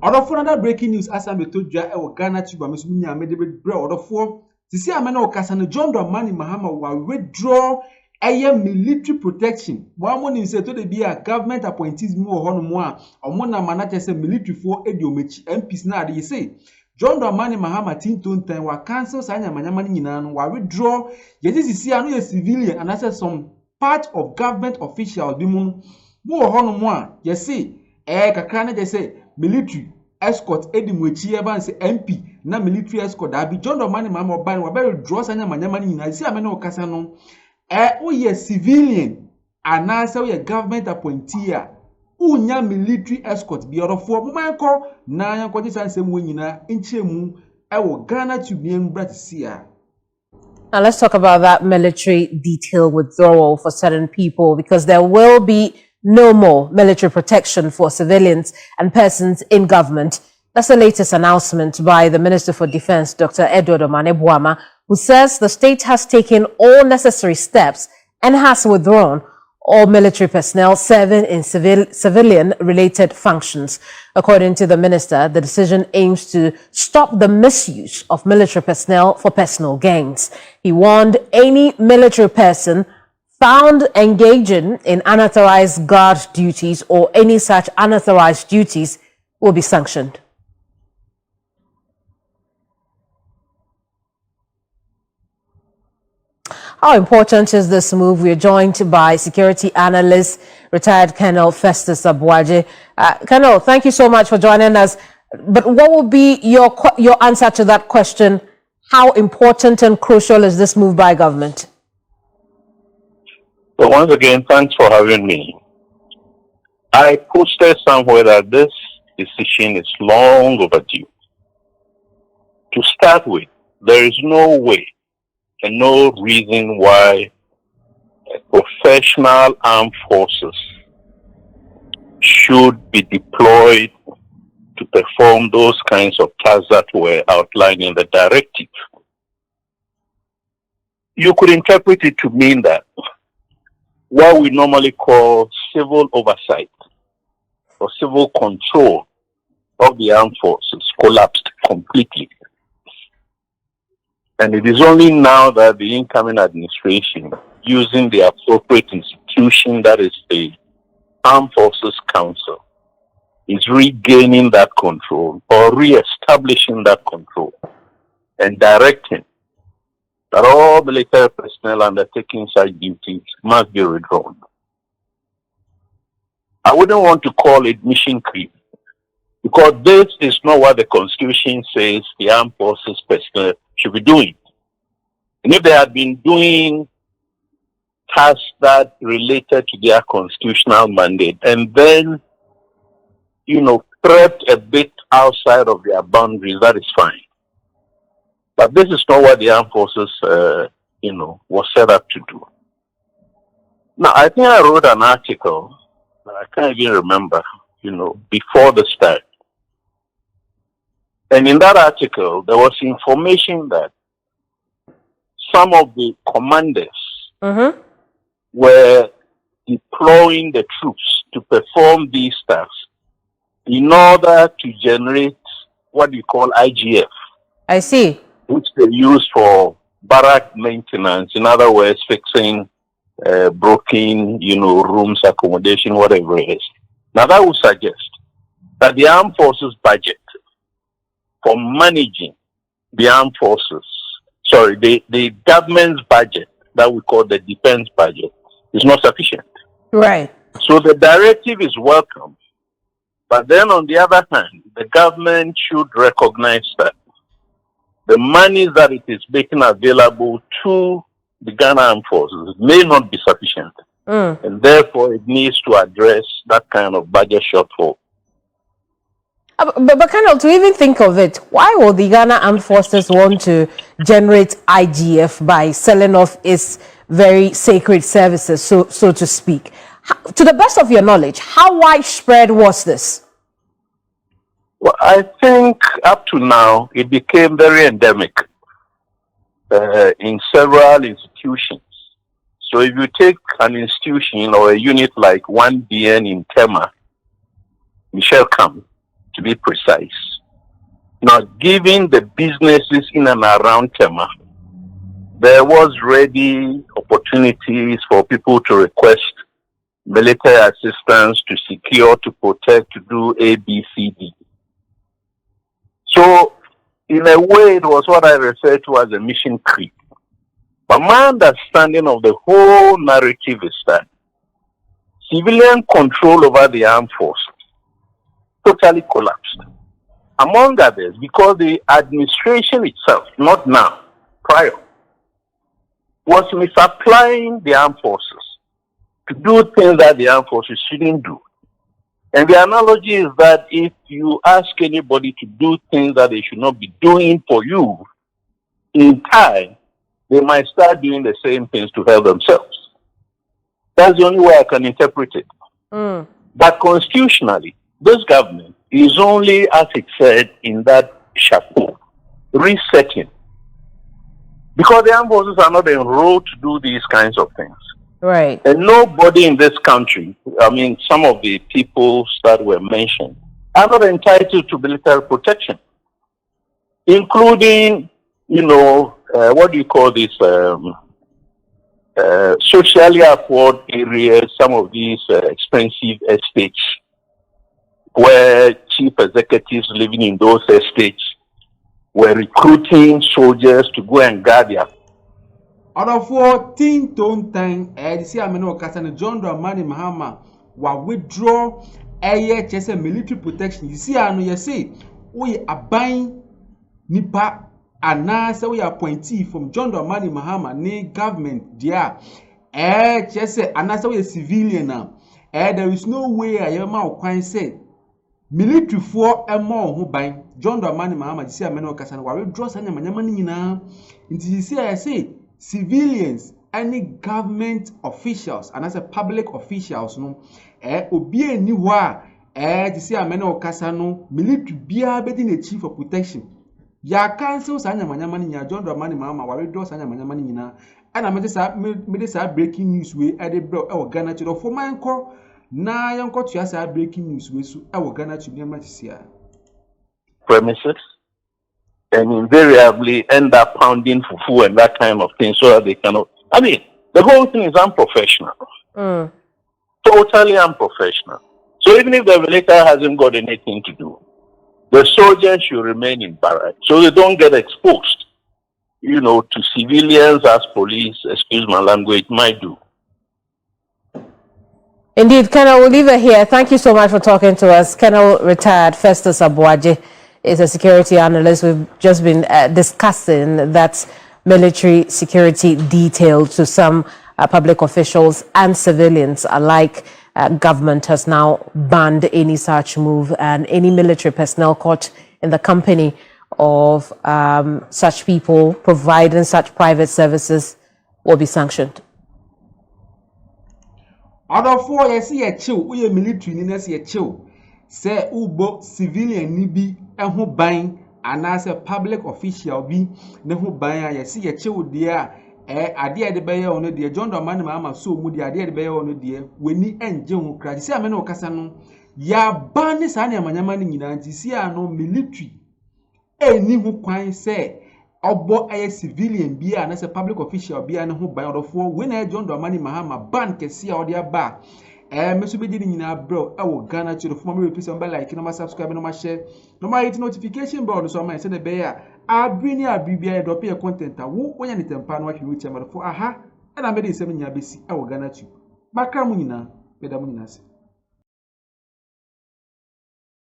Odofo another breaking news as I'm told you e Ghanatube amesu nya me de bre odofo sisi amena okasa no John Dramani Mahama wa withdraw military protection. Mo say to the be a government appointees mu ho no a omo na manager say military for ediomechi MPs na dey say John Dramani Mahama tintontan wa cancel sa nyamanyama nyina no wa withdraw ye sisi anu ye civilian and as some part of government officials bi mu ho no a ye say kakra na dey say military escort edimwechi eba say MP na military escort abi John Dramani Mahama oban wa be withdraw sa nyamanyama nyina si amena okasa no we civilian and now we government appointee unya military escort bi orofo mumanko na yanko ji sansem wonyina nchemu ewo Ghanatube ni mbratisia. Now let's talk about that military detail withdrawal for certain people, because there will be no more military protection for civilians and persons in government. That's the latest announcement by the Minister for Defense, Dr. Edward Omanebwama, who says the state has taken all necessary steps and has withdrawn all military personnel serving in civilian-related functions. According to the minister, the decision aims to stop the misuse of military personnel for personal gains. He warned any military person found engaging in unauthorized guard duties or any such unauthorized duties will be sanctioned. How important is this move? We are joined by security analyst, retired Colonel Festus Abuaje. Colonel, thank you so much for joining us. But what will be your answer to that question? How important and crucial is this move by government? So once again, thanks for having me. I posted somewhere that this decision is long overdue. To start with, there is no way and no reason why professional armed forces should be deployed to perform those kinds of tasks that were outlined in the directive. You could interpret it to mean that what we normally call civil oversight or civil control of the armed forces collapsed completely. And it is only now that the incoming administration, using the appropriate institution, that is the Armed Forces Council, is regaining that control or re-establishing that control and directing that all military personnel undertaking such duties must be withdrawn. I wouldn't want to call it mission creep, because this is not what the Constitution says the armed forces personnel should be doing. And if they had been doing tasks that related to their constitutional mandate and then, crept a bit outside of their boundaries, that is fine. But this is not what the armed forces, was set up to do. Now, I think I wrote an article, I can't even remember, before the start. And in that article, there was information that some of the commanders were deploying the troops to perform these tasks in order to generate what we call IGF. I see. Which they use for barrack maintenance, in other words, fixing broken, rooms, accommodation, whatever it is. Now that would suggest that the armed forces budget for managing the armed forces, the government's budget that we call the defense budget is not sufficient. Right. So the directive is welcome. But then on the other hand, the government should recognize that the money that it is making available to the Ghana Armed Forces may not be sufficient. And therefore it needs to address that kind of budget shortfall. But Colonel, to even think of it, why would the Ghana Armed Forces want to generate IGF by selling off its very sacred services, so to speak? To the best of your knowledge, how widespread was this? Well, I think up to now, it became very endemic in several institutions. So if you take an institution or a unit like 1BN in Tema, Michelle Kam, to be precise. Now, given the businesses in and around Tema, there was ready opportunities for people to request military assistance to secure, to protect, to do A, B, C, D. So, in a way, it was what I refer to as a mission creep. But my understanding of the whole narrative is that civilian control over the armed forces totally collapsed. Among others, because the administration itself, not now, prior, was misapplying the armed forces to do things that the armed forces shouldn't do. And the analogy is that if you ask anybody to do things that they should not be doing for you, in time, they might start doing the same things to help themselves. That's the only way I can interpret it. But constitutionally, this government is only, as it said in that chapter, resetting. Because the armed forces are not enrolled to do these kinds of things. Right. And nobody in this country, I mean, some of the peoples that were mentioned, are not entitled to military protection, including, you know, what do you call this, socially afford areas, some of these expensive estates, where chief executives living in those estates were recruiting soldiers to go and guard their. Out of 14 ton time, the see ameno kasane John Dramani Mahama wa withdraw chese military protection. You see anu you say we aban nipa anase we appointee from John Dramani Mahama ne government dia chese anase we civilian now. There is no way ayema okwan say military for emo ho ban John Dramani Mahama you see ameno kasane wa withdraw sanya manyama ni nyina. Nti you see I say civilians, any government officials, and as a public officials, no, obi ni wa, to see a man or casano, military bia betting a chief of protection. Ya cancel Sanya Manamani, ya John Dramani Mama, while we draw Sanya Manamani, and I made this breaking news way at the bro, our Ghanatube for my uncle. Now, I am got you breaking news way, so our Ghanatube near Matisia premises. And invariably end up pounding fufu and that kind of thing so that they cannot. I mean, the whole thing is unprofessional. Totally unprofessional. So even if the military hasn't got anything to do, the soldiers should remain in barracks so they don't get exposed, you know, to civilians as police, excuse my language, might do. Indeed, Colonel, we'll leave it here. Thank you so much for talking to us. Colonel retired Festus Abuaje is a security analyst. We've just been discussing that military security detail to some public officials and civilians alike. Government has now banned any such move, and any military personnel caught in the company of such people providing such private services will be sanctioned. Other four, you see a chill, we military, you see a chill. Say ubo civilian nibi who buying and as a public official be ne who buying you see a chill dear idea the buyer on the John Dramani Mahama so moody idea the buyer on the dear when ni engine crash see a man or casano ya ban is any manyamani in see no military any who quine say obo a civilian be and as a public official be and who buy out of four when John Dramani Mahama ban can see out their bar. Mr. Bedini na bro, I will Ghanatube for me repeat somebody like no subscribe no share. No hit notification bell so my send the bear. I bring ya BBI drop your content. When you need to pan what you reach for aha. And I made it 7 years I will Ghanatube. Bakamunina, Pedamunina.